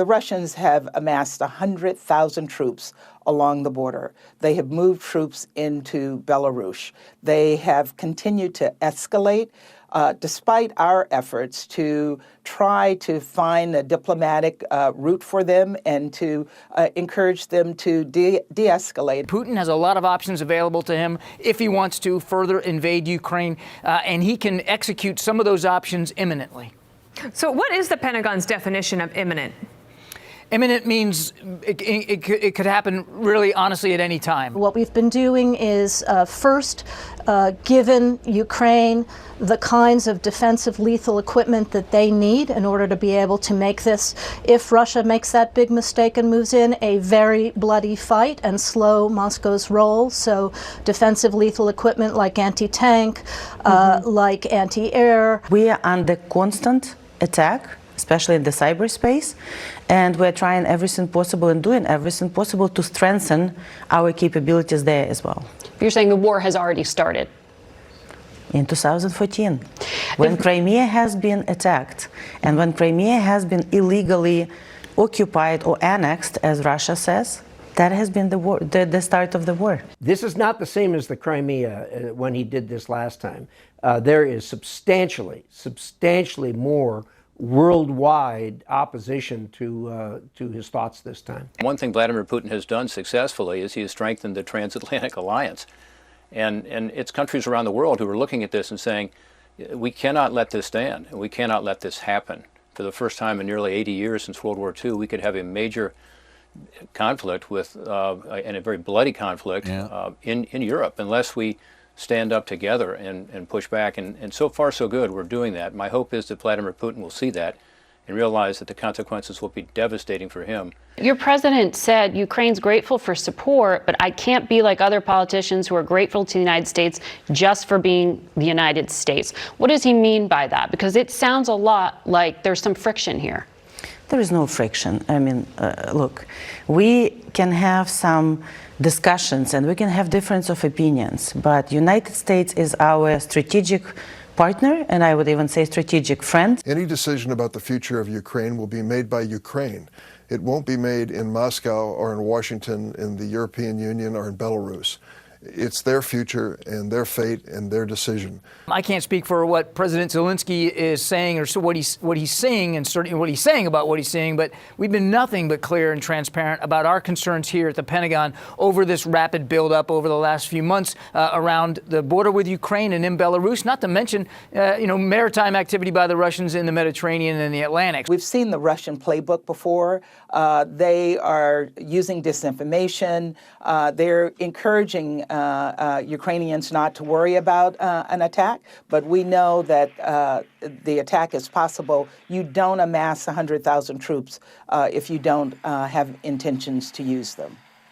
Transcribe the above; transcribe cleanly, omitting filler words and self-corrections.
the Russians have amassed 100,000 troops along the border. They have moved troops into Belarus. They have continued to escalate despite our efforts to try to find a diplomatic route for them and to encourage them to de-escalate. Putin has a lot of options available to him if he wants to further invade Ukraine, and he can execute some of those options imminently. So what is the Pentagon's definition of imminent? Imminent means it could happen really honestly at any time. What we've been doing is first given Ukraine the kinds of defensive lethal equipment that they need in order to be able to make this, if Russia makes that big mistake and moves in, a very bloody fight and slow Moscow's roll. So defensive lethal equipment like anti-tank, like anti-air. We are under constant attack, especially in the cyberspace, and we're trying everything possible and doing everything possible to strengthen our capabilities there as well. You're saying the war has already started? In 2014, when Crimea has been attacked, and when Crimea has been illegally occupied or annexed, as Russia says, that has been the war, the start of the war. This is not the same as the Crimea when he did this last time. There is substantially more worldwide opposition to his thoughts this time. One thing Vladimir Putin has done successfully is he has strengthened the transatlantic alliance. And it's countries around the world who are looking at this and saying, we cannot let this stand, and we cannot let this happen. For the first time in nearly 80 years since World War II, we could have a major conflict with, and a very bloody conflict in Europe, unless we stand up together and push back. And so far, so good. We're doing that. My hope is that Vladimir Putin will see that and realize that the consequences will be devastating for him. Your president said Ukraine's grateful for support, but I can't be like other politicians who are grateful to the United States just for being the United States. What does he mean by that? Because it sounds a lot like there's some friction here. There is no friction. I mean, look, we can have some discussions and we can have difference of opinions, but United States is our strategic partner, and I would even say strategic friend. Any decision about the future of Ukraine will be made by Ukraine. It won't be made in Moscow or in Washington, in the European Union or in Belarus. It's their future and their fate and their decision. I can't speak for what President Zelensky is saying or what he's saying and certainly what he's saying about what he's saying, but we've been nothing but clear and transparent about our concerns here at the Pentagon over this rapid buildup over the last few months around the border with Ukraine and in Belarus, not to mention maritime activity by the Russians in the Mediterranean and the Atlantic. We've seen the Russian playbook before. They are using disinformation. They're encouraging Ukrainians not to worry about an attack, but we know that the attack is possible. You don't amass 100,000 troops if you don't have intentions to use them.